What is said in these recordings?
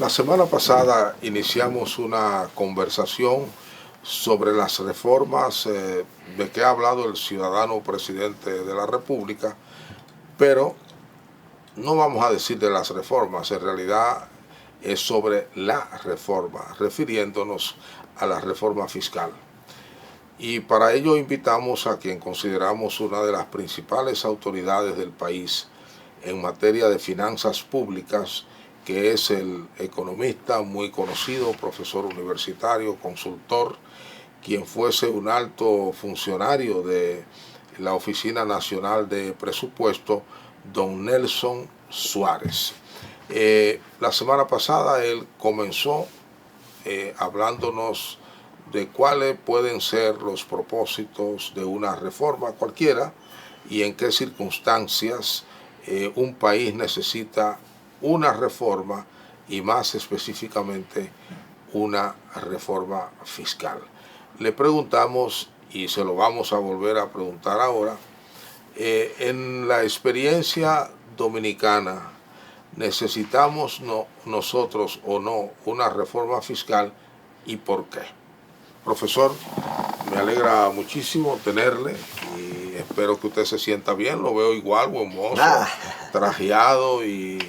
La semana pasada iniciamos una conversación sobre las reformas de que ha hablado el ciudadano presidente de la República, pero no vamos a decir de las reformas, en realidad es sobre la reforma, refiriéndonos a la reforma fiscal. Y para ello invitamos a quien consideramos una de las principales autoridades del país en materia de finanzas públicas, que es el economista muy conocido, profesor universitario, consultor, quien fuese un alto funcionario de la Oficina Nacional de Presupuesto, don Nelson Suárez. La semana pasada él comenzó hablándonos de cuáles pueden ser los propósitos de una reforma cualquiera y en qué circunstancias un país necesita una reforma y más específicamente una reforma fiscal. Le preguntamos, y se lo vamos a volver a preguntar ahora, en la experiencia dominicana, ¿necesitamos nosotros o no una reforma fiscal y por qué? Profesor, me alegra muchísimo tenerle y espero que usted se sienta bien. Lo veo igual, buen mozo, trajeado y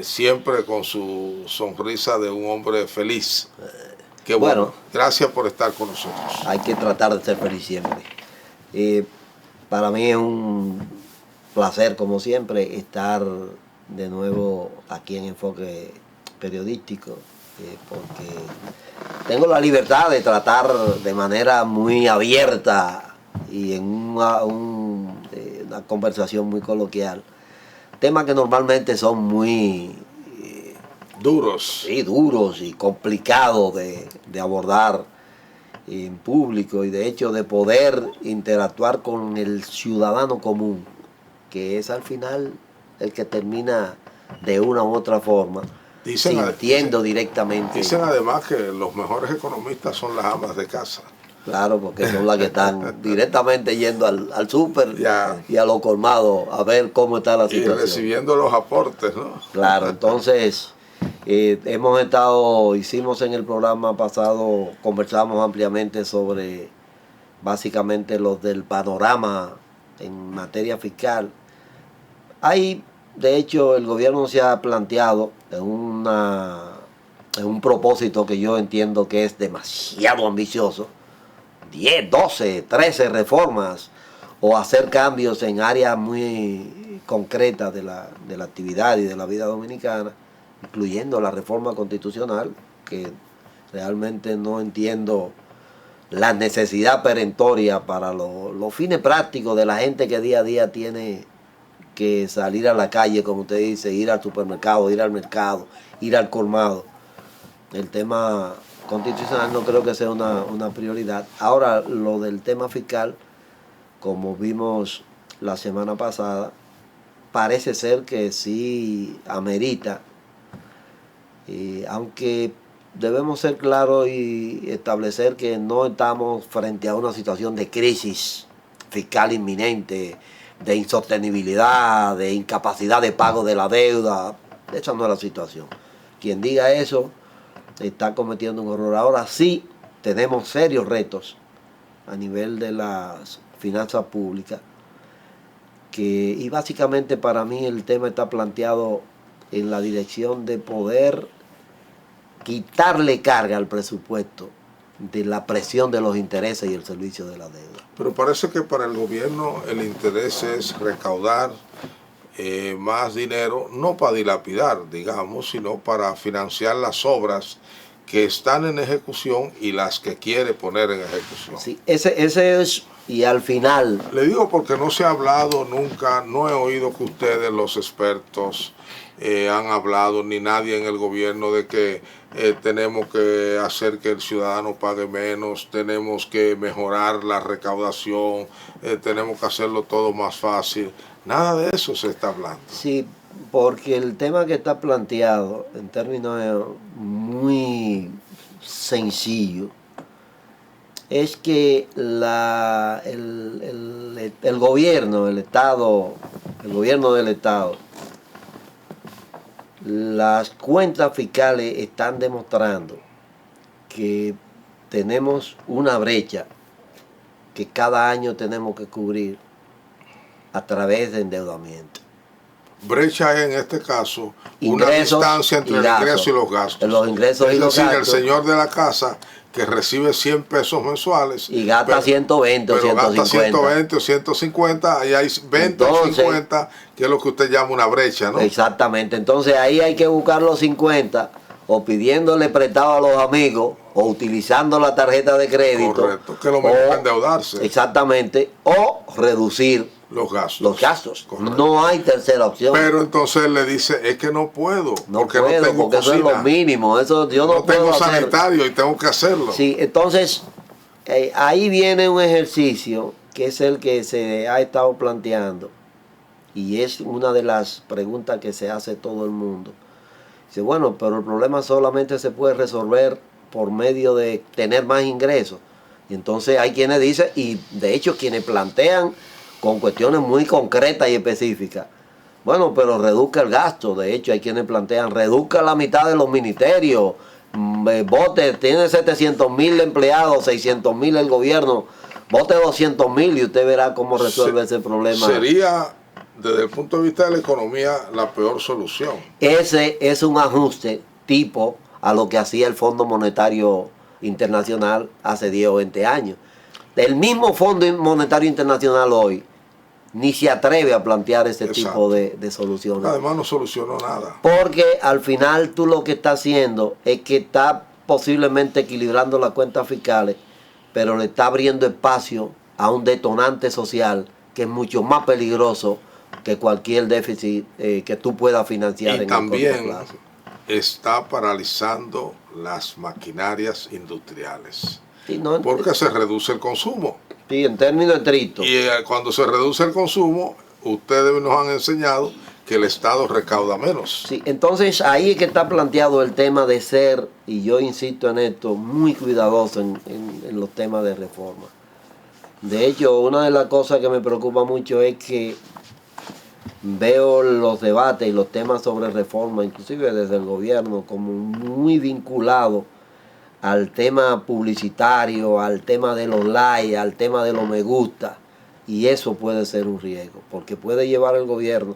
siempre con su sonrisa de un hombre feliz. Qué bueno. Gracias por estar con nosotros. Hay que tratar de ser feliz siempre. Para mí es un placer, como siempre, estar de nuevo aquí en Enfoque Periodístico, porque tengo la libertad de tratar de manera muy abierta y en una conversación muy coloquial temas que normalmente son muy duros. Sí, duros y complicados de abordar en público y de hecho de poder interactuar con el ciudadano común, que es al final el que termina de una u otra forma sintiendo directamente. Dicen además que los mejores economistas son las amas de casa. Claro, porque son las que están directamente yendo al súper y a los colmados a ver cómo está la situación. Y recibiendo los aportes, ¿no? Claro, entonces hicimos en el programa pasado, conversamos ampliamente sobre básicamente los del panorama en materia fiscal. Hay, de hecho, el gobierno se ha planteado en un propósito que yo entiendo que es demasiado ambicioso, 10, 12, 13 reformas o hacer cambios en áreas muy concretas de la actividad y de la vida dominicana, incluyendo la reforma constitucional, que realmente no entiendo la necesidad perentoria para los fines prácticos de la gente que día a día tiene que salir a la calle, como usted dice, ir al supermercado, ir al mercado, ir al colmado. El tema constitucional no creo que sea una prioridad. Ahora, lo del tema fiscal, como vimos la semana pasada, parece ser que sí amerita, aunque debemos ser claros y establecer que no estamos frente a una situación de crisis fiscal inminente, de insostenibilidad, de incapacidad de pago de la deuda. Esa no es la situación. Quien diga eso está cometiendo un error. Ahora sí tenemos serios retos a nivel de las finanzas públicas, y básicamente para mí el tema está planteado en la dirección de poder quitarle carga al presupuesto de la presión de los intereses y el servicio de la deuda. Pero parece que para el gobierno el interés es recaudar más dinero, no para dilapidar, digamos, sino para financiar las obras que están en ejecución y las que quiere poner en ejecución. Sí, ese es, y al final... Le digo porque no se ha hablado nunca, no he oído que ustedes, los expertos, han hablado, ni nadie en el gobierno, de que tenemos que hacer que el ciudadano pague menos, tenemos que mejorar la recaudación, tenemos que hacerlo todo más fácil. Nada de eso se está hablando. Sí, porque el tema que está planteado en términos muy sencillos es que el gobierno del Estado las cuentas fiscales están demostrando que tenemos una brecha que cada año tenemos que cubrir a través de endeudamiento. Brecha es en este caso Ingresos una distancia entre el ingreso y los gastos. Los ingresos es y los decir, gastos. el señor de la casa que recibe 100 pesos mensuales Y gasta 120 o 150. Gasta 120 o 150, ahí hay 20 o 50, que es lo que usted llama una brecha, ¿no? Exactamente. Entonces ahí hay que buscar los 50 o pidiéndole prestado a los amigos o utilizando la tarjeta de crédito. Correcto, que lo mejor es endeudarse. Exactamente. O reducir los gastos. Los gastos. No hay tercera opción. Pero entonces él le dice, es que no puedo, porque no tengo porque cocina. Eso es lo mínimo. Eso yo no puedo tengo hacer. sanitario y tengo que hacerlo. Sí, entonces ahí viene un ejercicio que es el que se ha estado planteando y es una de las preguntas que se hace todo el mundo. Dice, bueno, pero el problema solamente se puede resolver por medio de tener más ingresos. Y entonces hay quienes dicen, y de hecho quienes plantean con cuestiones muy concretas y específicas, bueno, pero reduzca el gasto. De hecho hay quienes plantean, reduzca la mitad de los ministerios, vote, tiene 700,000 empleados, 600,000 el gobierno, vote 200,000 y usted verá cómo resuelve ese problema. Sería, desde el punto de vista de la economía, la peor solución. Ese es un ajuste tipo a lo que hacía el Fondo Monetario Internacional hace 10 o 20 años. El mismo Fondo Monetario Internacional hoy ni se atreve a plantear ese tipo de soluciones. Además no solucionó nada. Porque al final tú lo que estás haciendo es que está posiblemente equilibrando las cuentas fiscales, pero le está abriendo espacio a un detonante social que es mucho más peligroso que cualquier déficit que tú puedas financiar en el corto plazo. Está paralizando las maquinarias industriales. Sí, no, porque se reduce el consumo. Sí, en términos estrictos. Y cuando se reduce el consumo, ustedes nos han enseñado que el Estado recauda menos. Sí, entonces ahí es que está planteado el tema de ser, y yo insisto en esto, muy cuidadoso en los temas de reforma. De hecho, una de las cosas que me preocupa mucho es que veo los debates y los temas sobre reforma, inclusive desde el gobierno, como muy vinculados al tema publicitario, al tema de los likes, al tema de los me gusta. Y eso puede ser un riesgo, porque puede llevar al gobierno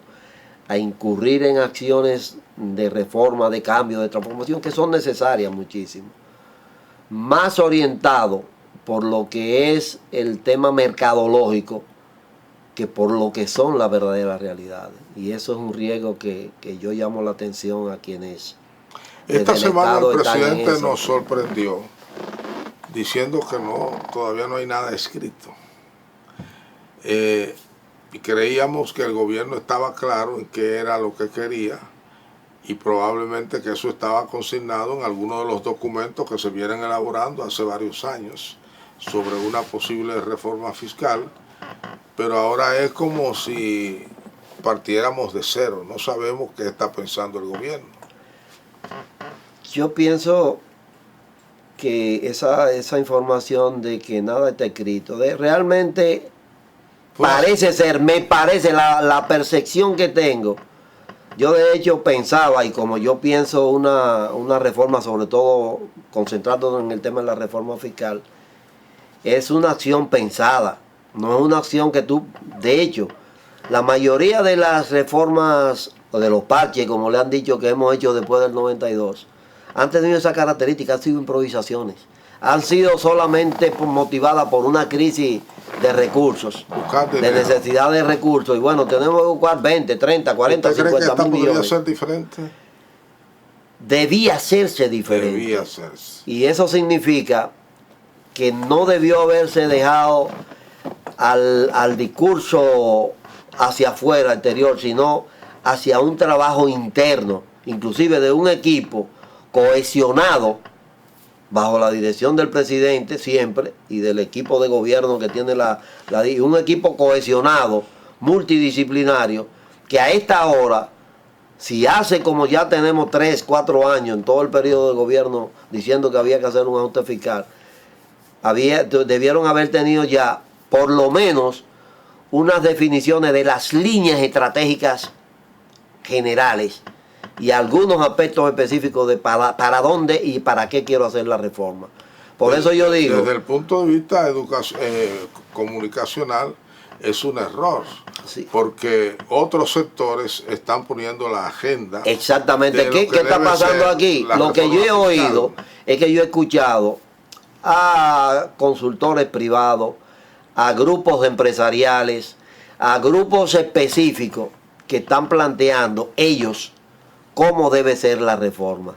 a incurrir en acciones de reforma, de cambio, de transformación, que son necesarias muchísimo. Más orientado por lo que es el tema mercadológico que por lo que son las verdaderas realidades. Y eso es un riesgo que yo llamo la atención a quienes... Esta semana el presidente nos sorprendió diciendo que todavía no hay nada escrito. Y creíamos que el gobierno estaba claro en qué era lo que quería y probablemente que eso estaba consignado en algunos de los documentos que se vienen elaborando hace varios años sobre una posible reforma fiscal, pero ahora es como si partiéramos de cero, no sabemos qué está pensando el gobierno. Yo pienso que esa información de que nada está escrito, realmente parece ser, me parece la percepción que tengo. Yo de hecho pensaba, y como yo pienso una reforma, sobre todo concentrándonos en el tema de la reforma fiscal, es una acción pensada, no es una acción que tú, de hecho, la mayoría de las reformas, o de los parches, como le han dicho que hemos hecho después del 92, han tenido esa característica, han sido improvisaciones. Han sido solamente motivadas por una crisis de recursos, de necesidad de recursos. Y bueno, tenemos que buscar 20, 30, 40, 50 mil millones. ¿Podría ser diferente? Debía hacerse diferente. Debía hacerse. Y eso significa que no debió haberse dejado al discurso hacia afuera, exterior, sino hacia un trabajo interno, inclusive de un equipo cohesionado bajo la dirección del presidente siempre y del equipo de gobierno que tiene un equipo cohesionado, multidisciplinario, que a esta hora, si hace como ya tenemos 3, 4 años en todo el periodo de gobierno diciendo que había que hacer un ajuste fiscal, debieron haber tenido ya por lo menos unas definiciones de las líneas estratégicas generales y algunos aspectos específicos de para dónde y para qué quiero hacer la reforma. Por eso yo digo... Desde el punto de vista comunicacional es un error, sí, porque otros sectores están poniendo la agenda. Exactamente. ¿Qué está pasando aquí? Lo que yo he oído es que yo he escuchado a consultores privados, a grupos empresariales, a grupos específicos que están planteando ellos cómo debe ser la reforma.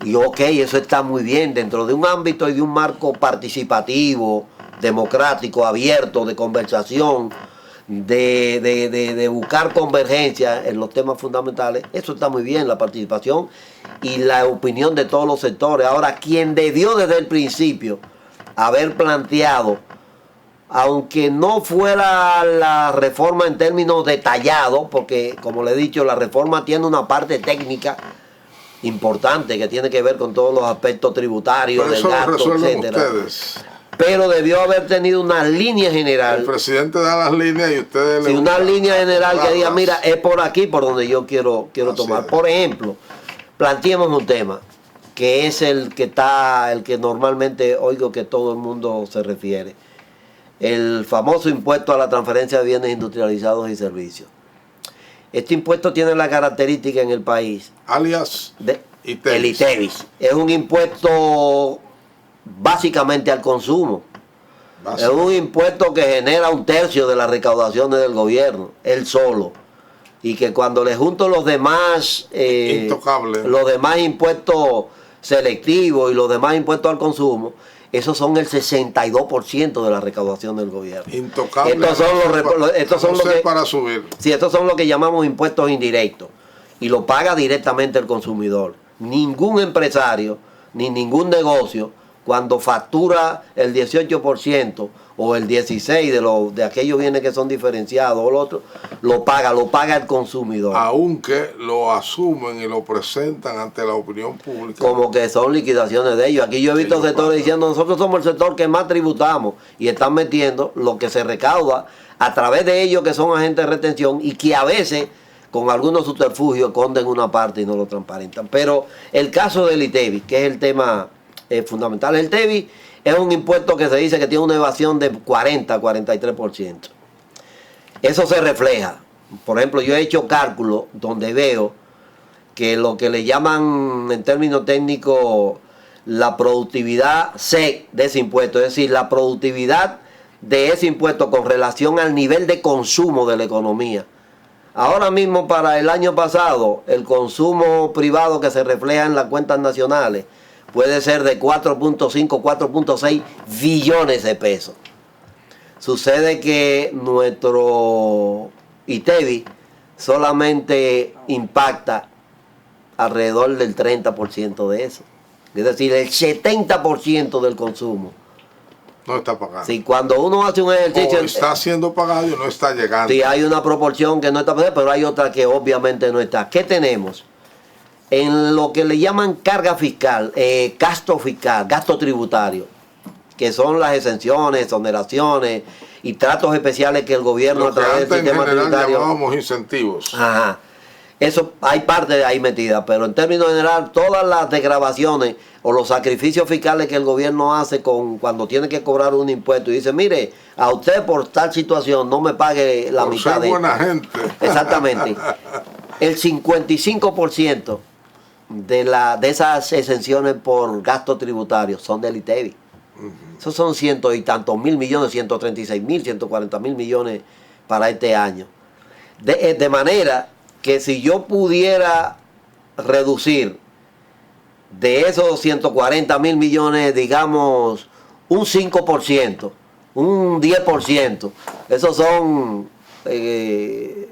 Y ok, eso está muy bien dentro de un ámbito y de un marco participativo, democrático, abierto, de conversación, de buscar convergencia en los temas fundamentales. Eso está muy bien, la participación y la opinión de todos los sectores. Ahora, quien debió desde el principio haber planteado, aunque no fuera la reforma en términos detallados, porque como le he dicho, la reforma tiene una parte técnica importante que tiene que ver con todos los aspectos tributarios, del gasto, etcétera. Pero debió haber tenido una línea general. El presidente da las líneas y ustedes le una línea general que diga, mira, es por aquí por donde yo quiero tomar. Por ejemplo, planteemos un tema que es el que normalmente oigo que todo el mundo se refiere. El famoso impuesto a la transferencia de bienes industrializados y servicios. Este impuesto tiene la característica en el país, alias el ITEVIS. Es un impuesto básicamente al consumo. Es un impuesto que genera 1/3 de las recaudaciones del gobierno, él solo. Y que cuando le junto los demás impuestos selectivos y los demás impuestos al consumo, esos son el 62% de la recaudación del gobierno. Intocable. Estos son para subir. Sí, estos son lo que llamamos impuestos indirectos. Y lo paga directamente el consumidor. Ningún empresario, ni ningún negocio, cuando factura el 18% o el 16% de aquellos bienes que son diferenciados o lo otro, lo paga el consumidor. Aunque lo asumen y lo presentan ante la opinión pública. Como que son liquidaciones de ellos. Aquí yo he visto sectores diciendo, nosotros somos el sector que más tributamos, y están metiendo lo que se recauda a través de ellos, que son agentes de retención y que a veces con algunos subterfugios esconden una parte y no lo transparentan. Pero el caso del ITEVIS, que es el tema fundamental. El ITEVIS es un impuesto que se dice que tiene una evasión de 40-43%. Eso se refleja. Por ejemplo, yo he hecho cálculos donde veo que lo que le llaman en términos técnicos la productividad C de ese impuesto, es decir, la productividad de ese impuesto con relación al nivel de consumo de la economía. Ahora mismo, para el año pasado, el consumo privado que se refleja en las cuentas nacionales puede ser de 4.5, 4.6 billones de pesos. Sucede que nuestro ITEVIS solamente impacta alrededor del 30% de eso. Es decir, el 70% del consumo no está pagado. Sí, cuando uno hace un ejercicio... O está siendo pagado y no está llegando. Sí, hay una proporción que no está pagada, pero hay otra que obviamente no está. ¿Qué tenemos? En lo que le llaman carga fiscal, gasto tributario, que son las exenciones, exoneraciones y tratos especiales que el gobierno a través del sistema tributario llamábamos incentivos. Ajá. Eso hay parte de ahí metida, pero en términos general todas las desgravaciones o los sacrificios fiscales que el gobierno hace cuando tiene que cobrar un impuesto y dice, mire, a usted por tal situación no me pague la mitad de buena gente. Exactamente. El 55% de esas exenciones por gasto tributario son del ITEVIS. Esos son cientos y tantos mil millones, 136.000, 140.000 millones para este año. De manera que si yo pudiera reducir de esos 140.000 millones, digamos, un 5%, un 10%, esos son... de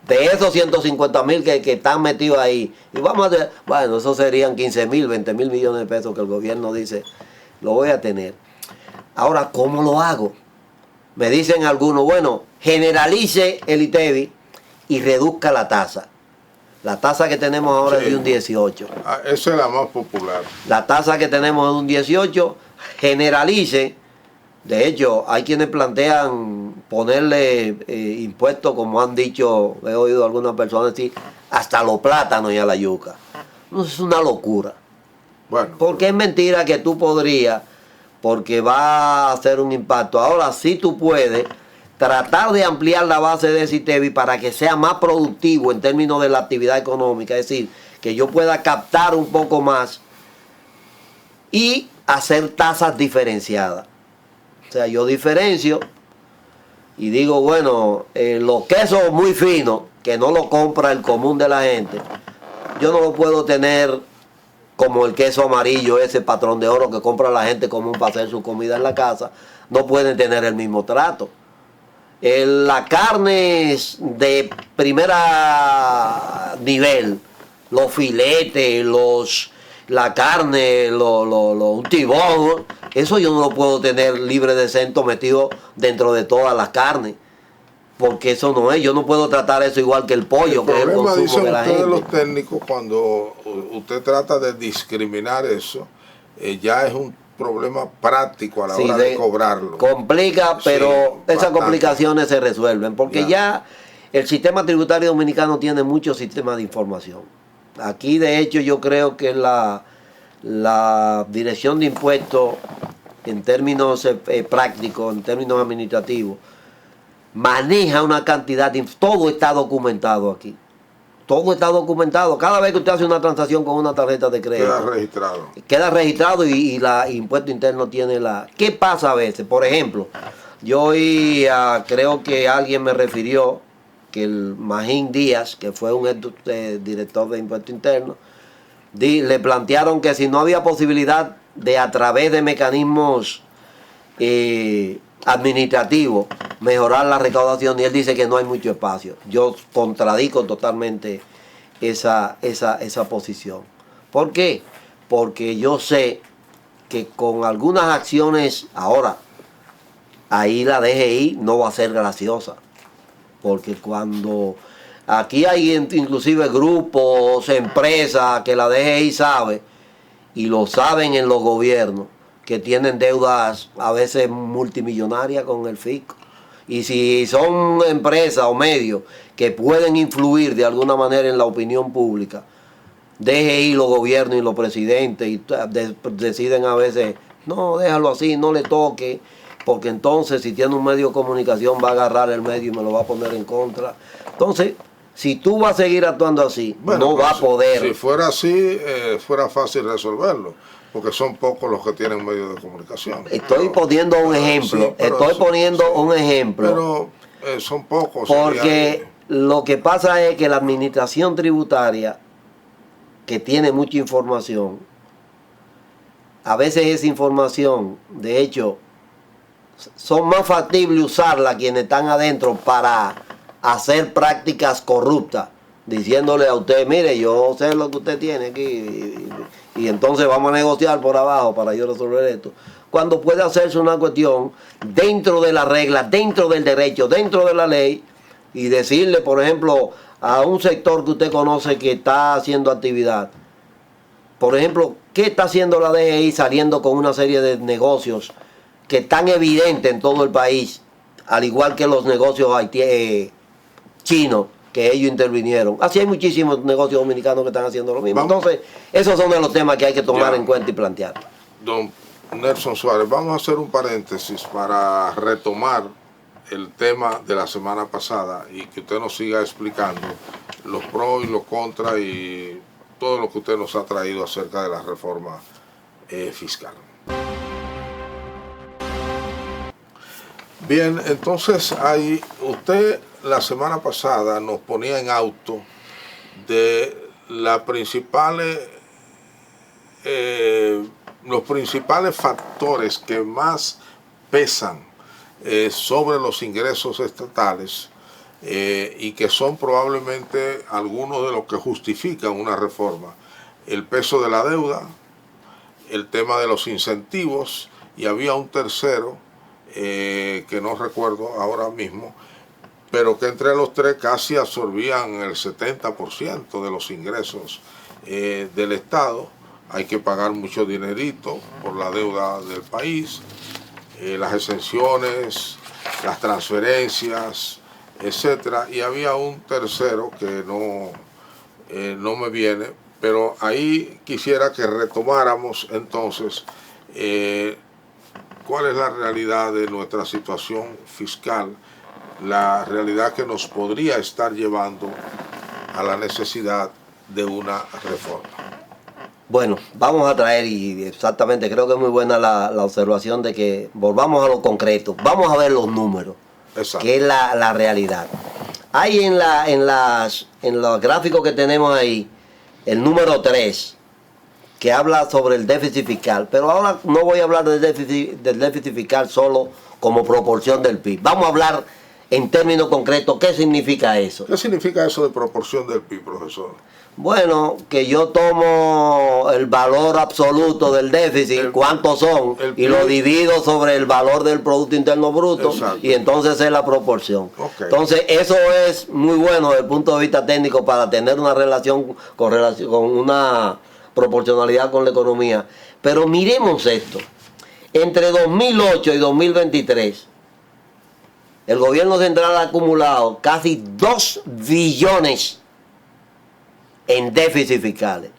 esos 150.000 que están metidos ahí, y vamos a hacer, bueno, eso serían 15.000, 20.000 millones de pesos que el gobierno dice, lo voy a tener. Ahora, ¿cómo lo hago? Me dicen algunos, bueno, generalice el ITEVIS y reduzca la tasa. La tasa que tenemos ahora es de un 18. Esa es la más popular. La tasa que tenemos es de un 18, generalice. De hecho, hay quienes plantean ponerle impuestos, como han dicho, he oído algunas personas decir, hasta los plátanos y a la yuca. No, es una locura. Bueno, porque es mentira que tú podrías, porque va a hacer un impacto. Ahora sí tú puedes tratar de ampliar la base de Citevi para que sea más productivo en términos de la actividad económica, es decir, que yo pueda captar un poco más y hacer tasas diferenciadas. O sea, yo diferencio y digo, bueno, los quesos muy finos, que no lo compra el común de la gente, yo no lo puedo tener como el queso amarillo, ese patrón de oro que compra la gente común para hacer su comida en la casa, no pueden tener el mismo trato. La carne de primera nivel, los filetes, la carne, un tibón, eso yo no lo puedo tener libre de centro metido dentro de todas las carnes. Porque eso no es, yo no puedo tratar eso igual que el pollo, que es el consumo de la gente. Los técnicos, cuando usted trata de discriminar eso, ya es un problema práctico a la hora de cobrarlo. Complica, pero esas bastante complicaciones se resuelven, porque ya el sistema tributario dominicano tiene muchos sistemas de información. Aquí, de hecho, yo creo que la Dirección de Impuestos, en términos prácticos, en términos administrativos, maneja una cantidad de... Todo está documentado aquí. Todo está documentado. Cada vez que usted hace una transacción con una tarjeta de crédito, queda registrado. Queda registrado y la Impuesto Interno tiene la... ¿Qué pasa a veces? Por ejemplo, yo oí, creo que alguien me refirió que el Magín Díaz, que fue un director de Impuesto Interno, le plantearon que si no había posibilidad de, a través de mecanismos administrativos, mejorar la recaudación, y él dice que no hay mucho espacio. Yo contradico totalmente esa posición. ¿Por qué? Porque yo sé que con algunas acciones ahora, ahí la DGI no va a ser graciosa. Porque cuando aquí hay inclusive grupos, empresas que la DGI sabe, y lo saben en los gobiernos, que tienen deudas a veces multimillonarias con el fisco. Y si son empresas o medios que pueden influir de alguna manera en la opinión pública, DGI, los gobiernos y los presidentes y deciden a veces, no, déjalo así, no le toque, porque entonces si tiene un medio de comunicación va a agarrar el medio y me lo va a poner en contra. Entonces, si tú vas a seguir actuando así, bueno, no va a poder. Si fuera así, fuera fácil resolverlo, porque son pocos los que tienen medios de comunicación. Estoy poniendo un ejemplo, un ejemplo. Pero son pocos. Porque lo que pasa es que la administración tributaria, que tiene mucha información, a veces esa información, de hecho, son más factibles usarla quienes están adentro para hacer prácticas corruptas, diciéndole a usted, mire, yo sé lo que usted tiene aquí y entonces vamos a negociar por abajo para yo resolver esto. Cuando puede hacerse una cuestión dentro de la regla, dentro del derecho, dentro de la ley, y decirle, por ejemplo, a un sector que usted conoce que está haciendo actividad, por ejemplo, ¿qué está haciendo la DGI saliendo con una serie de negocios que están evidentes en todo el país, al igual que los negocios chinos, que ellos intervinieron? Así hay muchísimos negocios dominicanos que están haciendo lo mismo. Entonces, esos son de los temas que hay que tomar en cuenta y plantear. Don Nelson Suárez, vamos a hacer un paréntesis para retomar el tema de la semana pasada y que usted nos siga explicando los pros y los contras y todo lo que usted nos ha traído acerca de la reforma fiscal. Bien, entonces usted la semana pasada nos ponía en auto de los principales factores que más pesan sobre los ingresos estatales y que son probablemente algunos de los que justifican una reforma: el peso de la deuda, el tema de los incentivos, y había un tercero que no recuerdo ahora mismo, pero que entre los tres casi absorbían el 70% de los ingresos del Estado. Hay que pagar mucho dinerito por la deuda del país, las exenciones, las transferencias, etcétera. Y había un tercero que no me viene, pero ahí quisiera que retomáramos entonces cuál es la realidad de nuestra situación fiscal, la realidad que nos podría estar llevando a la necesidad de una reforma. Bueno, vamos a traer, y exactamente creo que es muy buena la observación de que volvamos a lo concreto, vamos a ver los números. Exacto. Que es la realidad. Hay en los gráficos que tenemos ahí, el número 3, que habla sobre el déficit fiscal, pero ahora no voy a hablar del déficit fiscal solo como proporción del PIB. Vamos a hablar en términos concretos, ¿qué significa eso? ¿Qué significa eso de proporción del PIB, profesor? Bueno, que yo tomo el valor absoluto del déficit, cuántos son, y lo divido sobre el valor del Producto Interno Bruto, exacto, y entonces es la proporción. Okay. Entonces eso es muy bueno desde el punto de vista técnico para tener una relación con una proporcionalidad con la economía. Pero miremos esto, entre 2008 y 2023, el gobierno central ha acumulado casi 2 billones en déficit fiscales.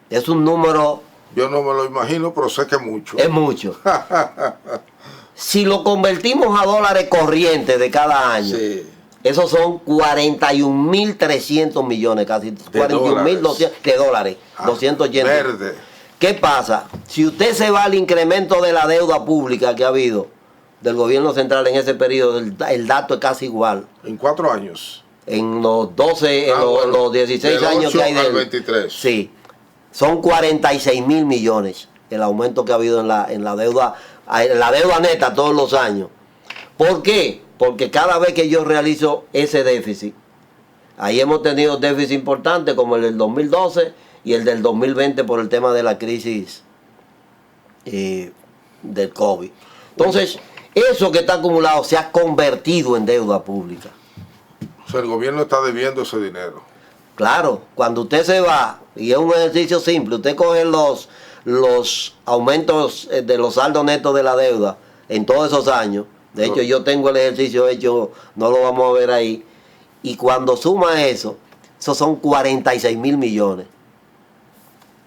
Es un número... Yo no me lo imagino, pero sé que es mucho. Es mucho. Si lo convertimos a dólares corrientes de cada año, sí, esos son 41.300 millones, casi 41.200 de dólares, 280. Verde. ¿Qué pasa? Si usted se va al incremento de la deuda pública que ha habido del gobierno central en ese periodo, el dato es casi igual. En 4 años. En los 12, en los 16 años que hay del 23. Sí, son 46.000 millones el aumento que ha habido en la deuda neta todos los años. ¿Por qué? Porque cada vez que yo realizo ese déficit, ahí hemos tenido déficit importantes como el del 2012 y el del 2020 por el tema de la crisis del COVID. Entonces, eso que está acumulado se ha convertido en deuda pública. O sea, el gobierno está debiendo ese dinero. Claro, cuando usted se va, y es un ejercicio simple, usted coge los aumentos de los saldos netos de la deuda en todos esos años. De hecho, yo tengo el ejercicio hecho, no lo vamos a ver ahí. Y cuando suma eso, esos son 46.000 millones.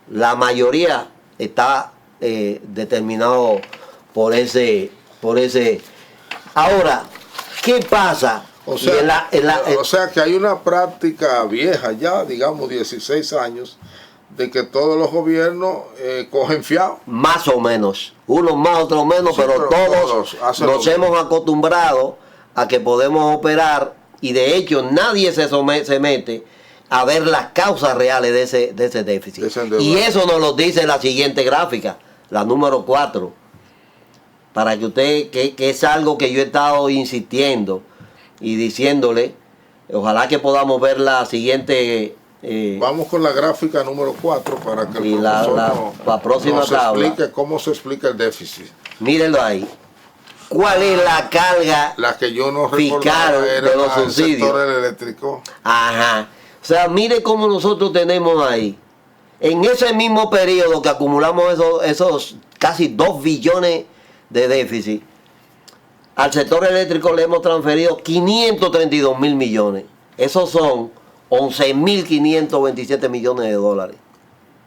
La mayoría está determinado por ese. Ahora, ¿qué pasa? O sea, o sea que hay una práctica vieja ya, digamos 16 años, de que todos los gobiernos cogen fiado. Más o menos, unos más, otros menos, sí, pero todos nos hemos acostumbrado a que podemos operar, y de hecho nadie se mete a ver las causas reales de ese déficit. Y eso nos lo dice la siguiente gráfica, la número 4, para que usted, que es algo que yo he estado insistiendo y diciéndole, ojalá que podamos ver la siguiente. Vamos con la gráfica número 4 para que el profesor la próxima nos tabla explique cómo se explica el déficit. Mírenlo ahí. ¿Cuál es la carga la que yo no fiscal era de los subsidios? El sector eléctrico. Ajá. O sea, mire cómo nosotros tenemos ahí, en ese mismo periodo que acumulamos esos casi 2 billones de déficit, al sector eléctrico le hemos transferido 532.000 millones. Esos son 11.527 millones de dólares.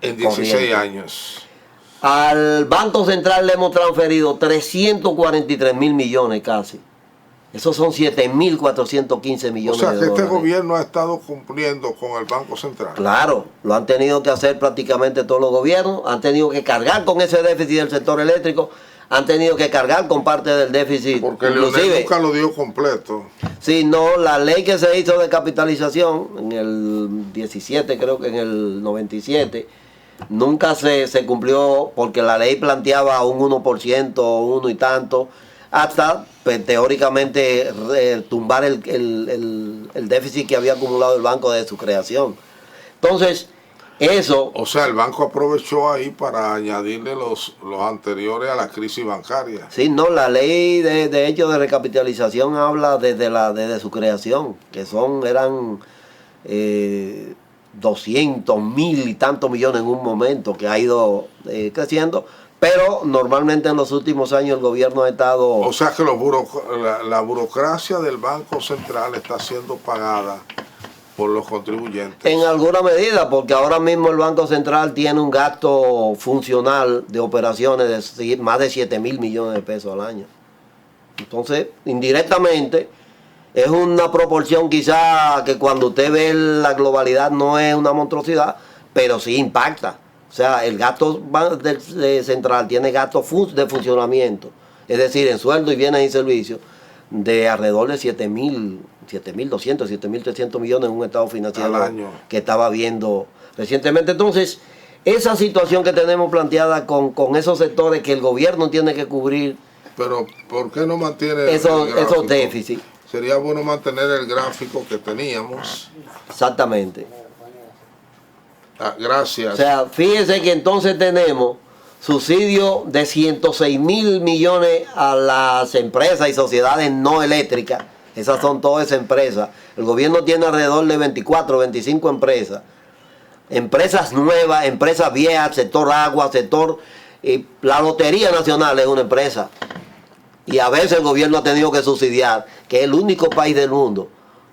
En 16 años. Al Banco Central le hemos transferido 343.000 millones casi. Esos son 7.415 millones de dólares. O sea que este gobierno ha estado cumpliendo con el Banco Central. Claro, lo han tenido que hacer prácticamente todos los gobiernos. Han tenido que cargar con ese déficit del sector eléctrico. Han tenido que cargar con parte del déficit. Porque Leonel nunca lo dio completo. Sí, no, la ley que se hizo de capitalización en el 17, creo que en el 97, nunca se cumplió porque la ley planteaba un 1%, 1 y tanto, hasta pues, teóricamente tumbar el déficit que había acumulado el banco desde su creación. Entonces, eso... O sea, el banco aprovechó ahí para añadirle los anteriores a la crisis bancaria. Sí, no, la ley de hecho de recapitalización habla desde su creación, que eran 200.000 y tantos millones en un momento, que ha ido creciendo, pero normalmente en los últimos años el gobierno ha estado... O sea que la burocracia del Banco Central está siendo pagada por los contribuyentes. En alguna medida, porque ahora mismo el Banco Central tiene un gasto funcional de operaciones de más de 7.000 millones de pesos al año. Entonces, indirectamente, es una proporción quizá que cuando usted ve la globalidad no es una monstruosidad, pero sí impacta. O sea, el gasto central tiene gastos de funcionamiento, es decir, en sueldo y bienes y servicios, de alrededor de 7.200, 7.300 millones en un estado financiero al año que estaba viendo recientemente. Entonces, esa situación que tenemos planteada con esos sectores que el gobierno tiene que cubrir. Pero, ¿por qué no mantiene esos déficits? Sería bueno mantener el gráfico que teníamos. Exactamente. Gracias. O sea, fíjense que entonces tenemos subsidio de 106.000 millones a las empresas y sociedades no eléctricas. Esas son todas esas empresas. El gobierno tiene alrededor de 24, 25 empresas. Empresas nuevas, empresas viejas, sector agua, sector... la Lotería Nacional es una empresa. Y a veces el gobierno ha tenido que subsidiar, que es el único país del mundo,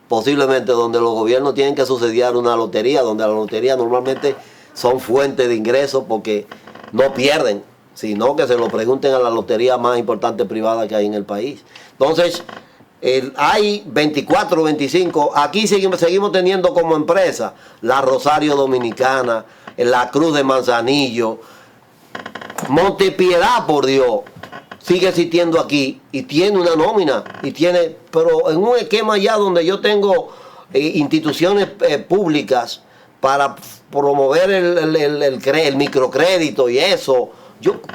posiblemente donde los gobiernos tienen que subsidiar una lotería, donde la lotería normalmente son fuentes de ingresos porque no pierden, sino que se lo pregunten a la lotería más importante privada que hay en el país. Entonces, hay 24, 25, aquí seguimos teniendo como empresa la Rosario Dominicana, la Cruz de Manzanillo, Montepiedad, por Dios, sigue existiendo aquí y tiene una nómina, pero en un esquema ya donde yo tengo instituciones públicas para promover el microcrédito y eso.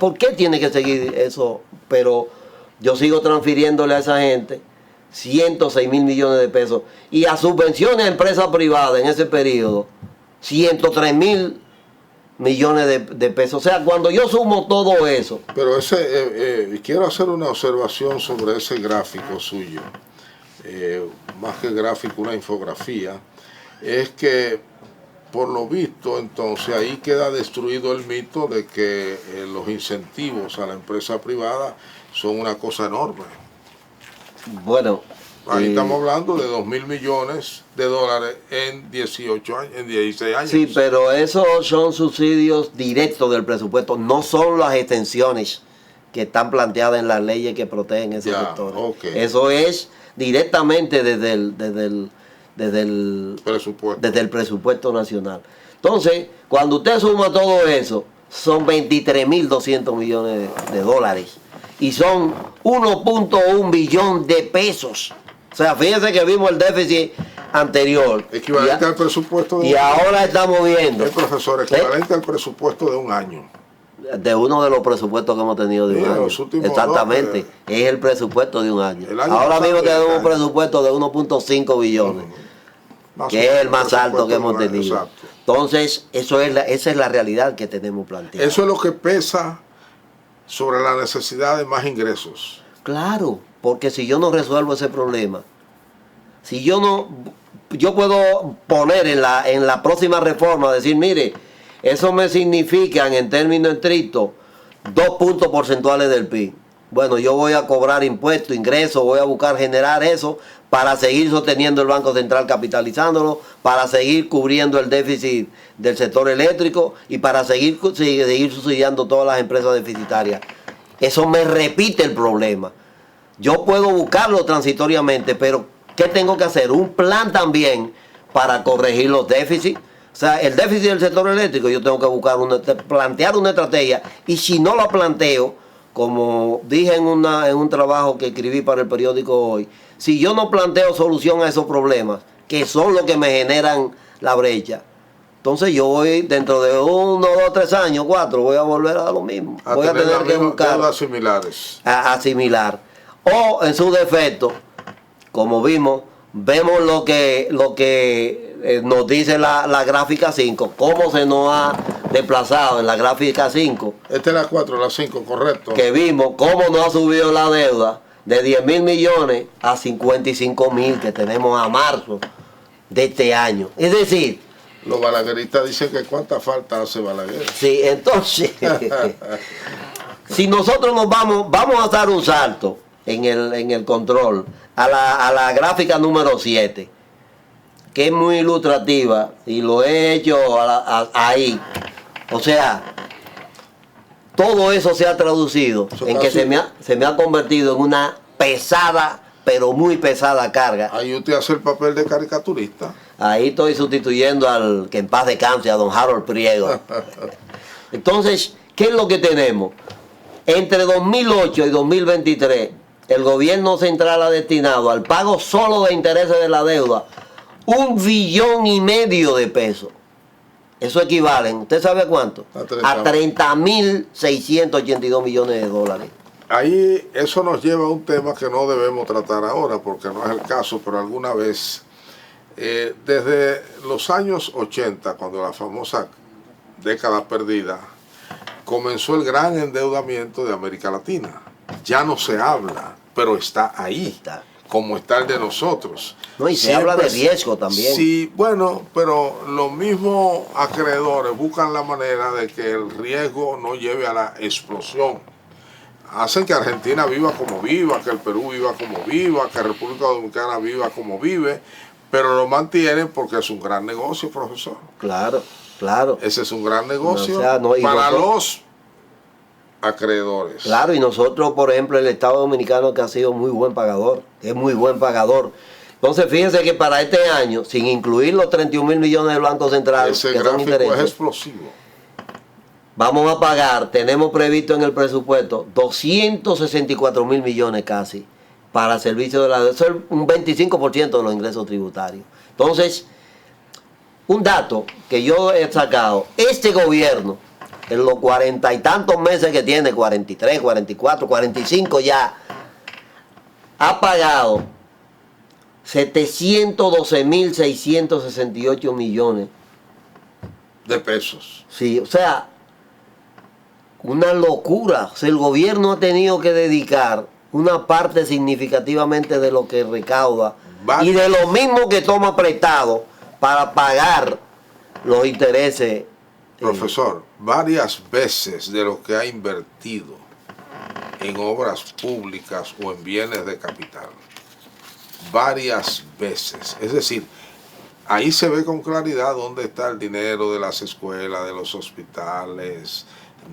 ¿Por qué tiene que seguir eso? Pero yo sigo transfiriéndole a esa gente 106.000 millones de pesos y a subvenciones a empresas privadas en ese periodo 103.000 millones de pesos. O sea, cuando yo sumo todo eso. Pero quiero hacer una observación sobre ese gráfico suyo. Más que gráfico, una infografía. Es que, por lo visto, entonces ahí queda destruido el mito de que los incentivos a la empresa privada son una cosa enorme. Bueno. Ahí estamos hablando de 2.000 millones de dólares en 18 años, en 16 años. Sí, pero esos son subsidios directos del presupuesto, no son las extensiones que están planteadas en las leyes que protegen esos sectores. Okay. Eso es directamente desde el presupuesto nacional. Entonces, cuando usted suma todo eso, son 23.200 millones de dólares y son 1.1 billón de pesos. O sea, fíjense que vimos el déficit anterior. Equivalente al presupuesto de un año. Ahora estamos viendo. Profesor, equivalente al presupuesto de un año. De uno de los presupuestos que hemos tenido de un año. Exactamente. Es el presupuesto de un año. Ahora mismo tenemos un presupuesto de 1.5 billones. Que es el más alto que hemos tenido. Exacto. Entonces, esa es la realidad que tenemos planteada. Eso es lo que pesa sobre la necesidad de más ingresos. Claro, porque si yo no resuelvo ese problema, yo puedo poner en la próxima reforma, decir, mire, eso me significan en términos estrictos 2 puntos porcentuales del PIB. Bueno, yo voy a cobrar impuestos, ingresos, voy a buscar generar eso para seguir sosteniendo el Banco Central, capitalizándolo, para seguir cubriendo el déficit del sector eléctrico y para seguir subsidiando todas las empresas deficitarias. Eso me repite el problema. Yo puedo buscarlo transitoriamente, pero ¿qué tengo que hacer? Un plan también para corregir los déficits. O sea, el déficit del sector eléctrico yo tengo que plantear una estrategia, y si no lo planteo, como dije en un trabajo que escribí para el periódico Hoy, si yo no planteo solución a esos problemas, que son los que me generan la brecha, entonces yo voy dentro de 1, 2, 3 años, 4, voy a volver a lo mismo. Voy a tener que buscar similares. Asimilar. O en su defecto, como vemos lo que nos dice la gráfica 5, cómo se nos ha desplazado en la gráfica 5. Esta es la 4, la 5, correcto. Que vimos cómo nos ha subido la deuda de 10.000 millones a 55.000 que tenemos a marzo de este año. Es decir, los balagueristas dicen que cuánta falta hace Balaguer. Sí, entonces, si nosotros nos vamos a dar un salto en el control a la gráfica número 7, que es muy ilustrativa y lo he hecho ahí. O sea, todo eso se ha traducido en que se me ha convertido en una pesada, pero muy pesada carga. Ahí usted hace el papel de caricaturista. Ahí estoy sustituyendo al que en paz descanse, a don Harold Priego. Entonces, ¿qué es lo que tenemos? Entre 2008 y 2023, el gobierno central ha destinado al pago solo de intereses de la deuda 1,5 billones de pesos. Eso equivale, ¿usted sabe a cuánto? A 30.682 millones de dólares. Ahí eso nos lleva a un tema que no debemos tratar ahora porque no es el caso, pero alguna vez, desde los años 80, cuando la famosa década perdida, comenzó el gran endeudamiento de América Latina. Ya no se habla, pero está ahí, como está el de nosotros. No, y se habla de riesgo también. Sí, bueno, pero los mismos acreedores buscan la manera de que el riesgo no lleve a la explosión. Hacen que Argentina viva como viva, que el Perú viva como viva, que República Dominicana viva como vive, pero lo mantienen porque es un gran negocio, profesor. Claro, claro. Ese es un gran negocio, o sea, para los acreedores. Claro, y nosotros, por ejemplo, el Estado Dominicano, que ha sido muy buen pagador, es muy buen pagador. Entonces, fíjense que para este año, sin incluir los 31.000 millones del Banco Central, ese que gráfico son intereses, es explosivo. Vamos a pagar, tenemos previsto en el presupuesto 264.000 millones casi para servicio de la deuda. Eso es un 25% de los ingresos tributarios. Entonces, un dato que yo he sacado, este gobierno, en los 40 y tantos meses que tiene, 43, 44, 45 ya, ha pagado 712.668 millones de pesos. Sí, o sea, una locura. O sea, el gobierno ha tenido que dedicar una parte significativamente de lo que recauda y de lo mismo que toma prestado para pagar los intereses. Profesor, varias veces de lo que ha invertido en obras públicas o en bienes de capital. Varias veces. Es decir, ahí se ve con claridad dónde está el dinero de las escuelas, de los hospitales,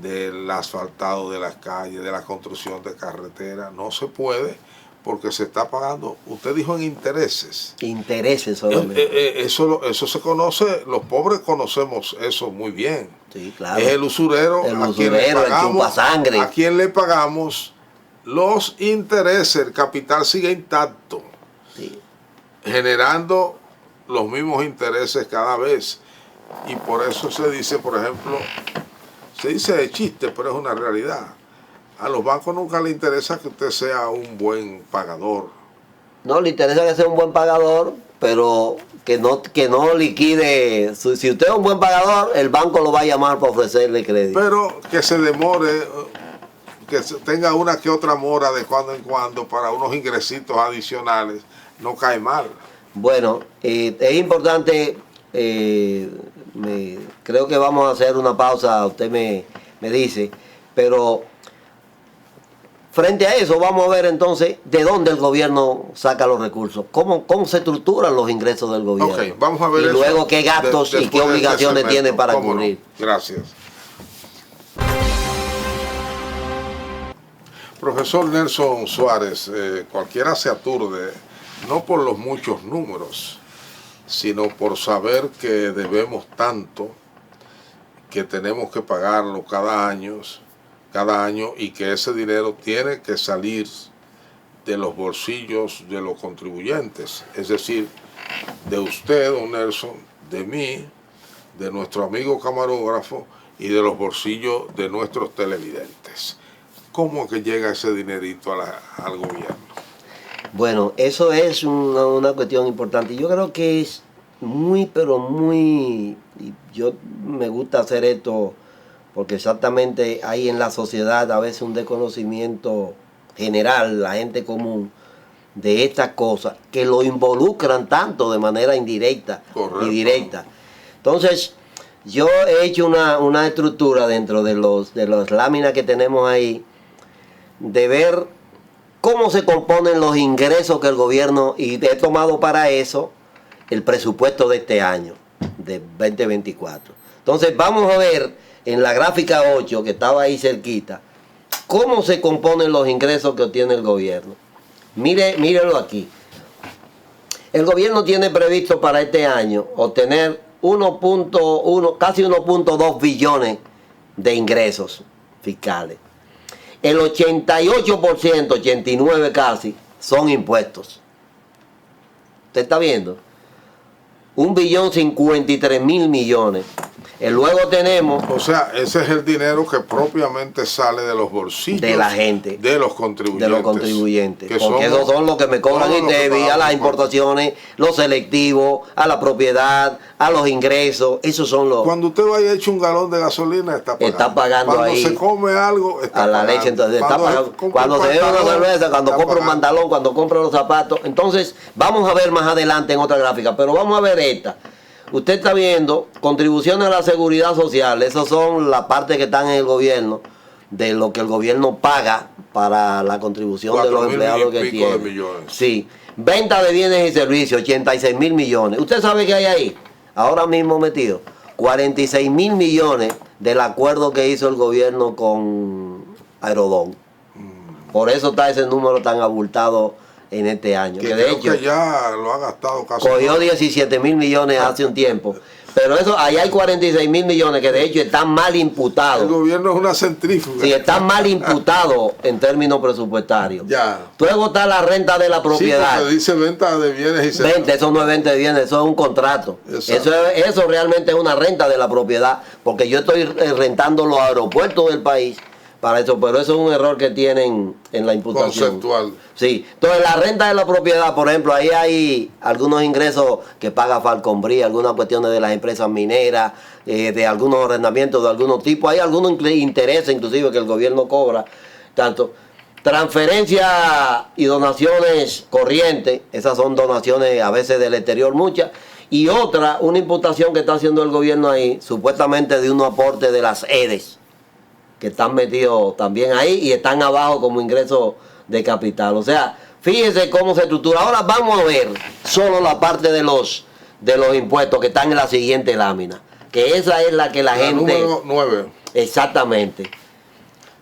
del asfaltado de las calles, de la construcción de carreteras. No se puede porque se está pagando, usted dijo en intereses. Intereses solamente. Eso se conoce, los pobres conocemos eso muy bien. Sí, claro. Es el usurero, a quien le pagamos los intereses, el capital sigue intacto, sí, generando los mismos intereses cada vez. Y por eso se dice, por ejemplo, se dice de chiste, pero es una realidad. A los bancos nunca les interesa que usted sea un buen pagador. No, le interesa que sea un buen pagador, pero que no liquide. Si usted es un buen pagador, el banco lo va a llamar para ofrecerle crédito. Pero que se demore, que tenga una que otra mora de cuando en cuando para unos ingresitos adicionales, no cae mal. Bueno, es importante, creo que vamos a hacer una pausa, usted me dice, pero frente a eso vamos a ver entonces de dónde el gobierno saca los recursos, cómo se estructuran los ingresos del gobierno. Okay, vamos a ver y luego qué gastos y qué obligaciones tiene para cubrir. No? Gracias. Profesor Nelson Suárez, cualquiera se aturde, no por los muchos números, sino por saber que debemos tanto, que tenemos que pagarlo cada año y que ese dinero tiene que salir de los bolsillos de los contribuyentes, es decir, de usted, don Nelson, de mí, de nuestro amigo camarógrafo y de los bolsillos de nuestros televidentes. ¿Cómo que llega ese dinerito al gobierno? Bueno, eso es una cuestión importante. Yo creo que es muy, pero muy... Yo me gusta hacer esto porque exactamente hay en la sociedad a veces un desconocimiento general, la gente común, de estas cosas que lo involucran tanto de manera indirecta. Correcto. Y directa. Entonces, yo he hecho una estructura dentro de las láminas que tenemos ahí, de ver cómo se componen los ingresos que el gobierno, y he tomado para eso el presupuesto de este año, de 2024. Entonces vamos a ver en la gráfica 8, que estaba ahí cerquita, cómo se componen los ingresos que obtiene el gobierno. Mírenlo aquí. El gobierno tiene previsto para este año obtener 1.1, casi 1.2 billones de ingresos fiscales. El 88%, 89% casi, son impuestos. ¿Usted está viendo? 1.053.000 millones. Luego tenemos... O sea, ese es el dinero que propiamente sale de los bolsillos de la gente. De los contribuyentes. De los contribuyentes. Porque esos son los que me cobran INDEVI, a las importaciones, los selectivos, a la propiedad, a los ingresos. Esos son los... Cuando usted vaya a echar un galón de gasolina, está pagando. Está pagando cuando ahí. Se come algo, está a la pagando. leche, entonces está pagando. Cuando se bebe una cerveza, cuando compra un pantalón, cuando compra los zapatos. Entonces, vamos a ver más adelante en otra gráfica, pero vamos a ver esta. Usted está viendo contribuciones a la seguridad social, esas son la parte que están en el gobierno, de lo que el gobierno paga para la contribución de los empleados que tiene. Sí, venta de bienes y servicios, 86.000 millones. ¿Usted sabe qué hay ahí? Ahora mismo metido, 46.000 millones del acuerdo que hizo el gobierno con Aerodón. Por eso está ese número tan abultado en este año. Que de hecho, que ya lo ha gastado casi. Cogió 17.000 millones hace un tiempo. Pero eso, ahí hay 46.000 millones que de hecho están mal imputados. El gobierno es una centrífuga. Sí, están mal imputados en términos presupuestarios. Ya. Luego está la renta de la propiedad. Sí, porque dice venta de bienes y servicios. Venta, eso no es venta de bienes, eso es un contrato. Eso realmente es una renta de la propiedad, porque yo estoy rentando los aeropuertos del país para eso, pero eso es un error que tienen en la imputación. Conceptual. Sí, entonces la renta de la propiedad, por ejemplo, ahí hay algunos ingresos que paga Falconbrí, algunas cuestiones de las empresas mineras, de algunos arrendamientos de algunos tipos, hay algunos intereses inclusive que el gobierno cobra, tanto transferencias y donaciones corrientes, esas son donaciones a veces del exterior muchas, y otra, una imputación que está haciendo el gobierno ahí, supuestamente de unos aportes de las EDES, que están metidos también ahí y están abajo como ingresos de capital. O sea, fíjense cómo se estructura. Ahora vamos a ver solo la parte de los impuestos que están en la siguiente lámina, que esa es la que la gente... Número 9. Exactamente.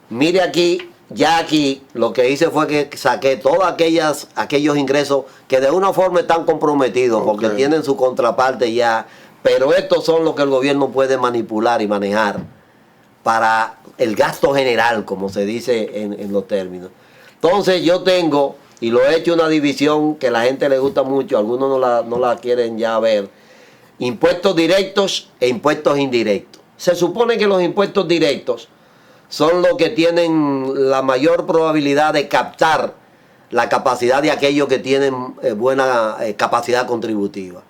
Mire aquí, ya aquí lo que hice fue que saqué todos aquellos ingresos que de una forma están comprometidos, porque tienen su contraparte ya, pero estos son los que el gobierno puede manipular y manejar para el gasto general, como se dice en los términos. Entonces yo tengo, y lo he hecho una división que a la gente le gusta mucho, algunos no la quieren ya ver, impuestos directos e impuestos indirectos. Se supone que los impuestos directos son los que tienen la mayor probabilidad de captar la capacidad de aquellos que tienen buena capacidad contributiva.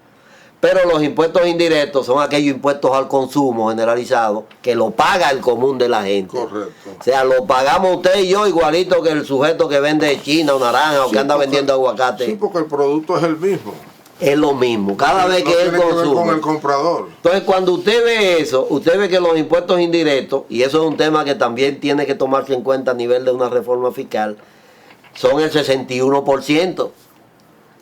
Pero los impuestos indirectos son aquellos impuestos al consumo generalizado que lo paga el común de la gente. Correcto. O sea, lo pagamos usted y yo igualito que el sujeto que vende China o naranja o que anda vendiendo aguacate. Sí, porque el producto es el mismo. Es lo mismo, cada vez que él consume. Que ver con el comprador. Entonces, cuando usted ve eso, usted ve que los impuestos indirectos, y eso es un tema que también tiene que tomarse en cuenta a nivel de una reforma fiscal, son el 61%.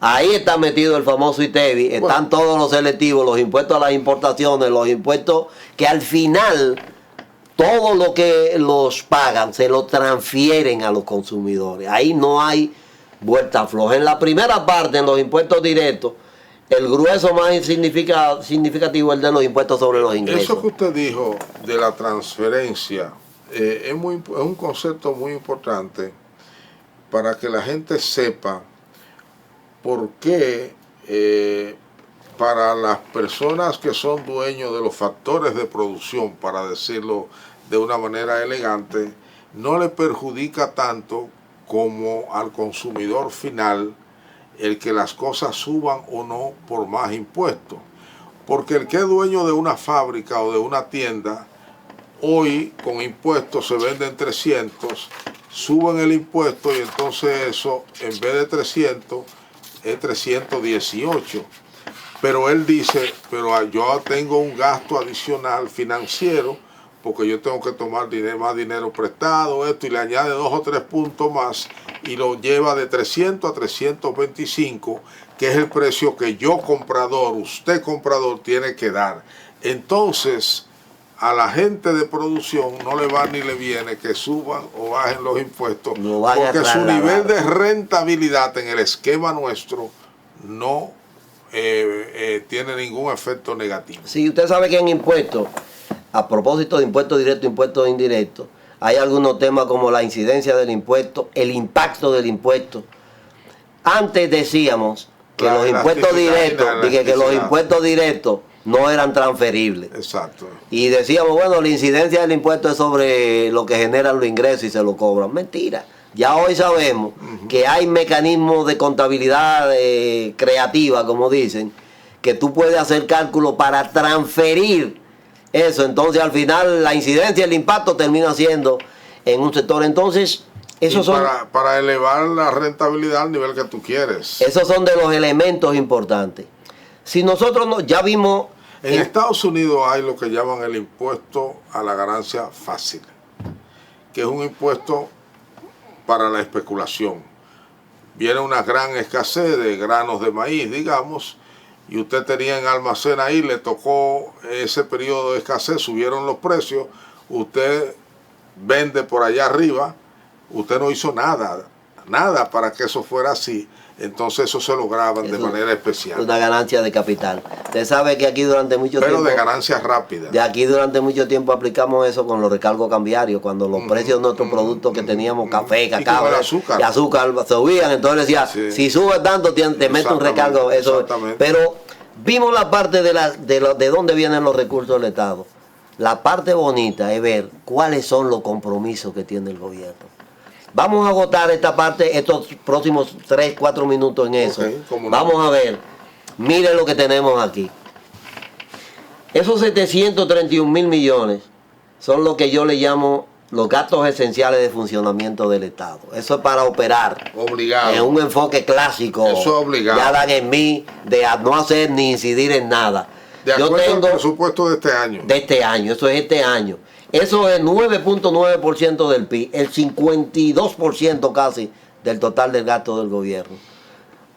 Ahí está metido el famoso ITEVI, están todos los selectivos, los impuestos a las importaciones, los impuestos que al final todo lo que los pagan se lo transfieren a los consumidores. Ahí no hay vuelta floja. En la primera parte, en los impuestos directos, el grueso más significativo es el de los impuestos sobre los ingresos. Eso que usted dijo de la transferencia es un concepto muy importante para que la gente sepa por qué para las personas que son dueños de los factores de producción, para decirlo de una manera elegante, no le perjudica tanto como al consumidor final el que las cosas suban o no por más impuestos. Porque el que es dueño de una fábrica o de una tienda, hoy con impuestos se venden 300, suben el impuesto y entonces eso en vez de 300 es 318. Pero él dice, pero yo tengo un gasto adicional financiero porque yo tengo que tomar más dinero prestado, esto, y le añade 2 o 3 puntos más y lo lleva de 300 a 325, que es el precio que yo comprador, usted comprador, tiene que dar. Entonces, a la gente de producción no le va ni le viene que suban o bajen los impuestos, porque su nivel de rentabilidad en el esquema nuestro no tiene ningún efecto negativo. Sí, usted sabe que en impuestos, a propósito de impuestos directos e impuestos indirectos, hay algunos temas como la incidencia del impuesto, el impacto del impuesto. Antes decíamos que los impuestos directos, que los impuestos directos no eran transferibles. Exacto. Y decíamos, bueno, la incidencia del impuesto es sobre lo que generan los ingresos y se lo cobran. Mentira. Ya hoy sabemos que hay mecanismos de contabilidad creativa, como dicen, que tú puedes hacer cálculos para transferir eso. Entonces, al final, la incidencia, el impacto termina siendo en un sector. Entonces, esos son para elevar la rentabilidad al nivel que tú quieres. Esos son de los elementos importantes. Si nosotros ya vimos... En Estados Unidos hay lo que llaman el impuesto a la ganancia fácil, que es un impuesto para la especulación. Viene una gran escasez de granos de maíz, digamos, y usted tenía en almacén ahí, le tocó ese periodo de escasez, subieron los precios, usted vende por allá arriba, usted no hizo nada para que eso fuera así. Entonces eso se lo graban de manera especial. Una ganancia de capital. Usted sabe que aquí durante mucho tiempo... Pero de ganancias rápidas. De aquí durante mucho tiempo aplicamos eso con los recargos cambiarios, cuando los precios de nuestros productos que teníamos, café, cacao y azúcar subían. Entonces decía, si sube tanto, te mete un recargo. Eso. Pero vimos la parte de dónde vienen los recursos del Estado. La parte bonita es ver cuáles son los compromisos que tiene el gobierno. Vamos a agotar esta parte, estos próximos 3-4 minutos en eso. Vamos a ver, mire lo que tenemos aquí. Esos 731 mil millones son lo que yo le llamo los gastos esenciales de funcionamiento del Estado. Eso es para operar. Obligado. En un enfoque clásico. Eso es obligado. Ya dan en mí de no hacer ni incidir en nada. De acuerdo al presupuesto de este año. De este año, eso es este año. Eso es 9.9% del PIB, el 52% casi del total del gasto del gobierno.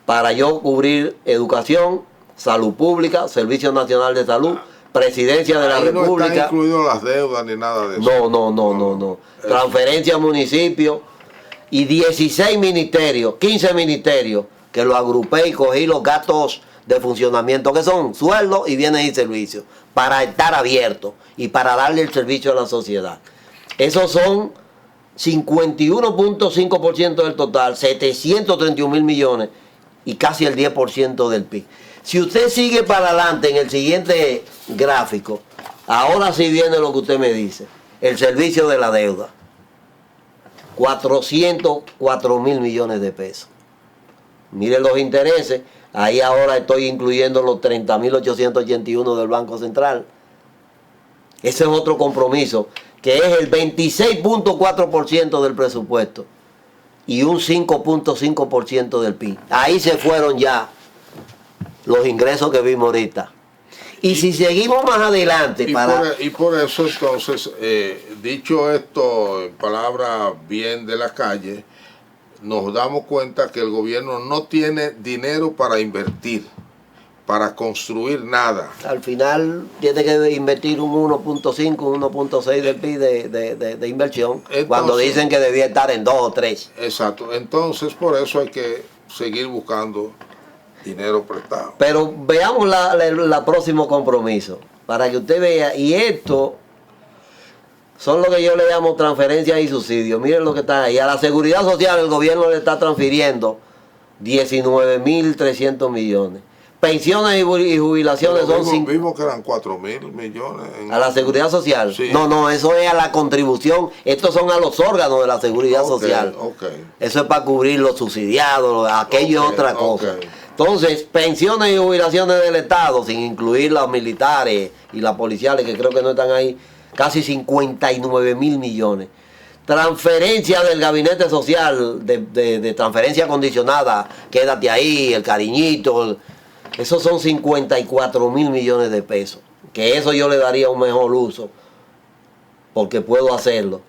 Para yo cubrir educación, salud pública, Servicio Nacional de Salud, Presidencia de la República. No están incluidas las deudas ni nada de eso. No. Transferencia a municipios y 16 ministerios, 15 ministerios, que lo agrupé y cogí los gastos de funcionamiento, que son sueldos y bienes y servicios, para estar abiertos y para darle el servicio a la sociedad. Esos son 51.5% del total, 731 mil millones y casi el 10% del PIB. Si usted sigue para adelante en el siguiente gráfico, ahora sí viene lo que usted me dice, el servicio de la deuda, 404 mil millones de pesos. Miren los intereses. Ahí ahora estoy incluyendo los 30.881 del Banco Central. Ese es otro compromiso, que es el 26.4% del presupuesto y un 5.5% del PIB. Ahí se fueron ya los ingresos que vimos ahorita. Y si seguimos más adelante... por eso entonces, dicho esto en palabras bien de la calle, nos damos cuenta que el gobierno no tiene dinero para invertir, para construir nada. Al final tiene que invertir un 1.5, 1.6 del PIB de inversión, entonces, cuando dicen que debía estar en 2 o 3. Exacto, entonces por eso hay que seguir buscando dinero prestado. Pero veamos la próximo compromiso, para que usted vea, y esto... son lo que yo le llamo transferencias y subsidios. Miren lo que está ahí. A la seguridad social el gobierno le está transfiriendo 19.300 millones. Pensiones y jubilaciones son... Vimos que eran 4.000 millones. ¿A la seguridad social? Sí. No, eso es a la contribución. Estos son a los órganos de la seguridad social. Eso es para cubrir los subsidiados, aquello es otra cosa. Entonces, pensiones y jubilaciones del Estado, sin incluir las militares y las policiales, que creo que no están ahí, casi 59 mil millones. Transferencia del gabinete social, de transferencia condicionada, quédate ahí, el cariñito, esos son 54 mil millones de pesos. Que eso yo le daría un mejor uso. porque puedo hacerlo.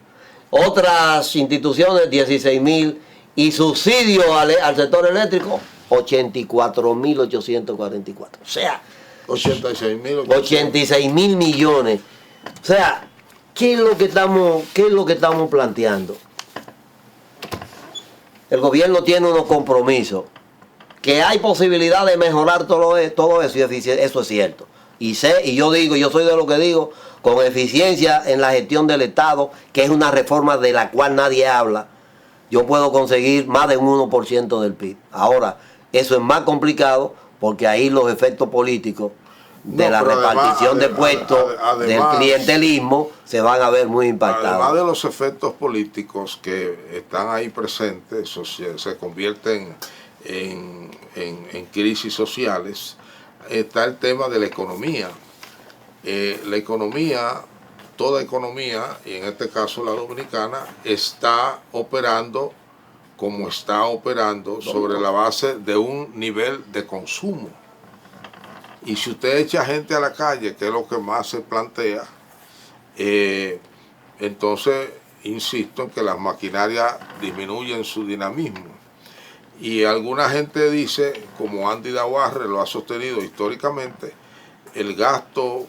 Otras instituciones, 16.000, y subsidio al sector eléctrico, 84.844. O sea, 86.000 millones. O sea, ¿qué es lo que estamos planteando? El gobierno tiene unos compromisos, que hay posibilidad de mejorar todo eso, y eso es cierto. Y yo soy de lo que digo, con eficiencia en la gestión del Estado, que es una reforma de la cual nadie habla, yo puedo conseguir más de un 1% del PIB. Ahora, eso es más complicado porque ahí los efectos políticos de la repartición de puestos, del clientelismo, se van a ver muy impactados. Además de los efectos políticos que están ahí presentes, se convierten en crisis sociales, está el tema de la economía. La economía, toda economía, y en este caso la dominicana, está operando como está operando sobre la base de un nivel de consumo. Y si usted echa gente a la calle, que es lo que más se plantea, entonces insisto en que las maquinarias disminuyen su dinamismo. Y alguna gente dice, como Andy Dawarre lo ha sostenido históricamente, el gasto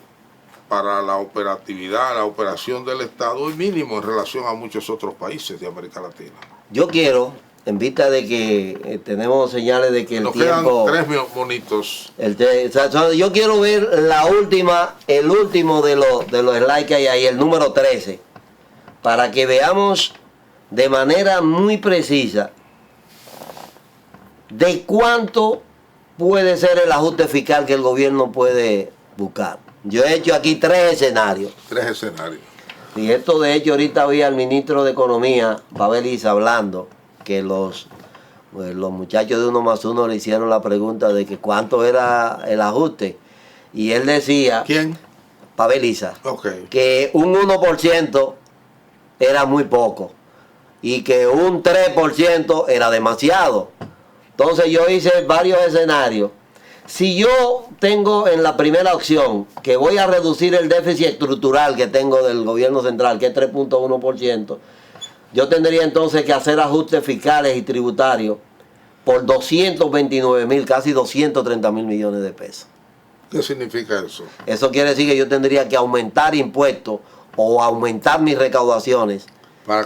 para la operatividad, la operación del Estado es mínimo en relación a muchos otros países de América Latina. Yo quiero, en vista de que tenemos señales de que el tiempo... Nos quedan 3 bonitos. Yo quiero ver el último de los slides que hay ahí, el número 13, para que veamos de manera muy precisa de cuánto puede ser el ajuste fiscal que el gobierno puede buscar. Yo he hecho aquí 3 escenarios. 3 escenarios. Y esto, de hecho, ahorita había al ministro de Economía, Pavel Issa, hablando que los muchachos de 1+1 le hicieron la pregunta de que cuánto era el ajuste. Y él decía... ¿Quién? Pavel Issa. Okay. Que un 1% era muy poco y que un 3% era demasiado. Entonces yo hice varios escenarios. Si yo tengo en la primera opción que voy a reducir el déficit estructural que tengo del gobierno central, que es 3.1%, yo tendría entonces que hacer ajustes fiscales y tributarios por 229.000, casi 230.000 millones de pesos. ¿Qué significa eso? Eso quiere decir que yo tendría que aumentar impuestos o aumentar mis recaudaciones,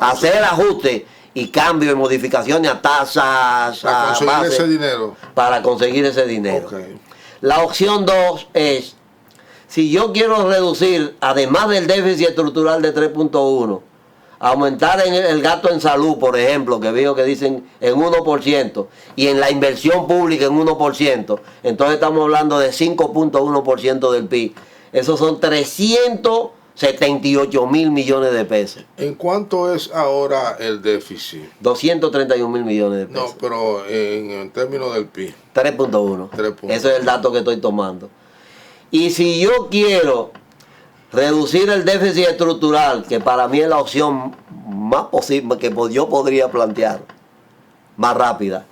hacer ajustes y cambios y modificaciones a tasas, para conseguir ese dinero. Para conseguir ese dinero. Okay. La opción 2 es, si yo quiero reducir, además del déficit estructural de 3.1, aumentar en el gasto en salud, por ejemplo, que veo que dicen en 1%, y en la inversión pública en 1%, entonces estamos hablando de 5.1% del PIB. Esos son 378.000 millones de pesos. ¿En cuánto es ahora el déficit? 231.000 millones de pesos. No, pero en términos del PIB. 3.1. Ese es el dato que estoy tomando. Y si yo quiero reducir el déficit estructural, que para mí es la opción más posible que yo podría plantear, más rápida,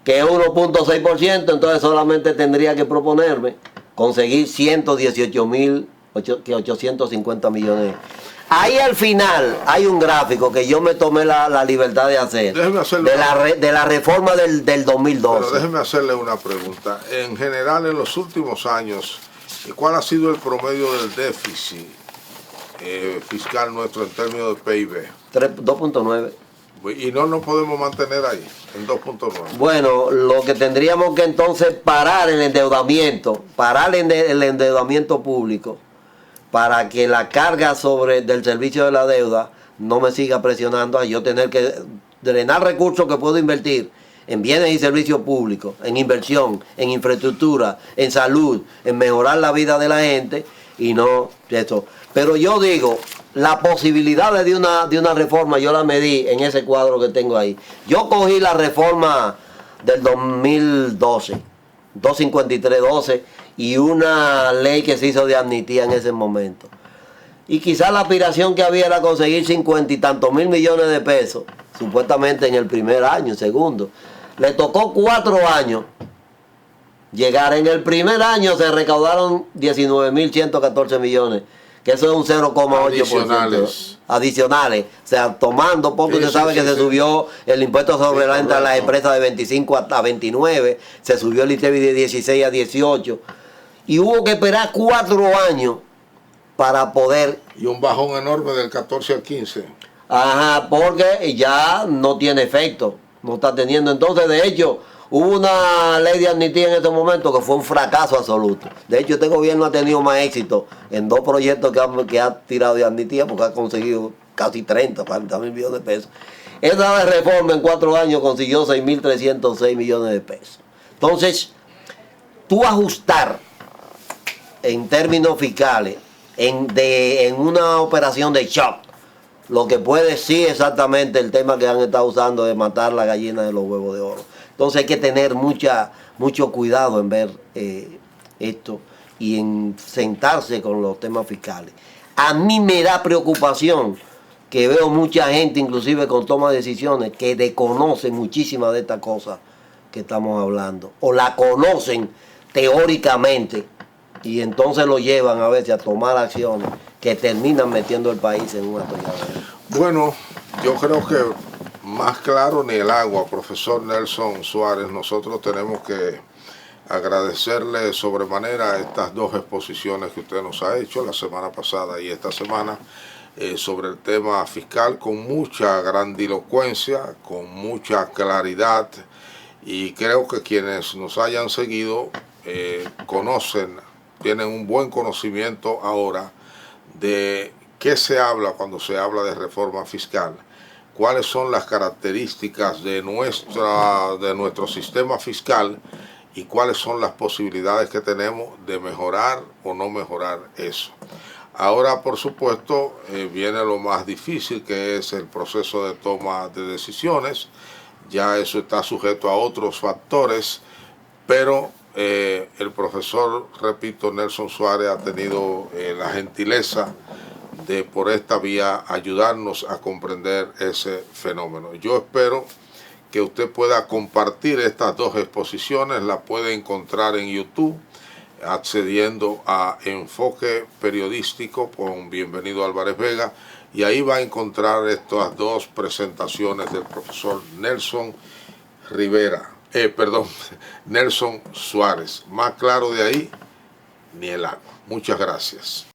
que es 1.6%, entonces solamente tendría que proponerme conseguir 118.850 millones. Ahí al final hay un gráfico que yo me tomé la libertad de hacer, de la reforma del 2012. Pero déjeme hacerle una pregunta. En general, en los últimos años, ¿cuál ha sido el promedio del déficit fiscal nuestro en términos de PIB? 2.9. Y no nos podemos mantener ahí, en 2.9. Bueno, lo que tendríamos que entonces parar el endeudamiento, el endeudamiento público, para que la carga del servicio de la deuda no me siga presionando a yo tener que drenar recursos que puedo invertir en bienes y servicios públicos, en inversión, en infraestructura, en salud, en mejorar la vida de la gente, y no eso. Pero yo digo, la posibilidad de una reforma yo la medí en ese cuadro que tengo ahí. Yo cogí la reforma del 2012, 253-12, y una ley que se hizo de amnistía en ese momento. Y quizás la aspiración que había era conseguir 50 y tantos mil millones de pesos, supuestamente en el primer año, segundo. Le tocó 4 años llegar. En el primer año se recaudaron 19.114 millones, que eso es un 0,8%. Adicionales. O sea, tomando, porque usted sabe que se subió el impuesto sobre la renta de las empresas de 25 hasta 29, se subió el ITEVI de 16 a 18, y hubo que esperar 4 años para poder... Y un bajón enorme del 14 al 15. Ajá, porque ya no tiene efecto, no está teniendo. Entonces, de hecho, hubo una ley de amnistía en este momento que fue un fracaso absoluto. De hecho, este gobierno ha tenido más éxito en 2 proyectos que ha tirado de amnistía, porque ha conseguido casi 30, 40 mil millones de pesos. Esa reforma en 4 años consiguió 6.306 millones de pesos. Entonces, tú ajustar en términos fiscales, en una operación de shock, lo que puede sí exactamente el tema que han estado usando de matar la gallina de los huevos de oro. Entonces hay que tener mucho cuidado en ver esto y en sentarse con los temas fiscales. A mí me da preocupación que veo mucha gente, inclusive con toma de decisiones, que desconoce muchísimas de estas cosas que estamos hablando, o la conocen teóricamente, y entonces lo llevan a veces a tomar acciones que terminan metiendo el país en un atolladero. Bueno, yo creo que más claro ni el agua, profesor Nelson Suárez. Nosotros tenemos que agradecerle sobremanera estas 2 exposiciones que usted nos ha hecho la semana pasada y esta semana sobre el tema fiscal, con mucha grandilocuencia, con mucha claridad, y creo que quienes nos hayan seguido conocen, tienen un buen conocimiento ahora de qué se habla cuando se habla de reforma fiscal, cuáles son las características de nuestro sistema fiscal y cuáles son las posibilidades que tenemos de mejorar o no mejorar eso. Ahora, por supuesto, viene lo más difícil, que es el proceso de toma de decisiones. Ya eso está sujeto a otros factores, pero el profesor, repito, Nelson Suárez ha tenido la gentileza de por esta vía ayudarnos a comprender ese fenómeno. Yo espero que usted pueda compartir estas 2 exposiciones, la puede encontrar en YouTube accediendo a Enfoque Periodístico con Bienvenido Álvarez Vega, y ahí va a encontrar estas 2 presentaciones del profesor Nelson Nelson Suárez. Más claro de ahí, ni el agua. Muchas gracias.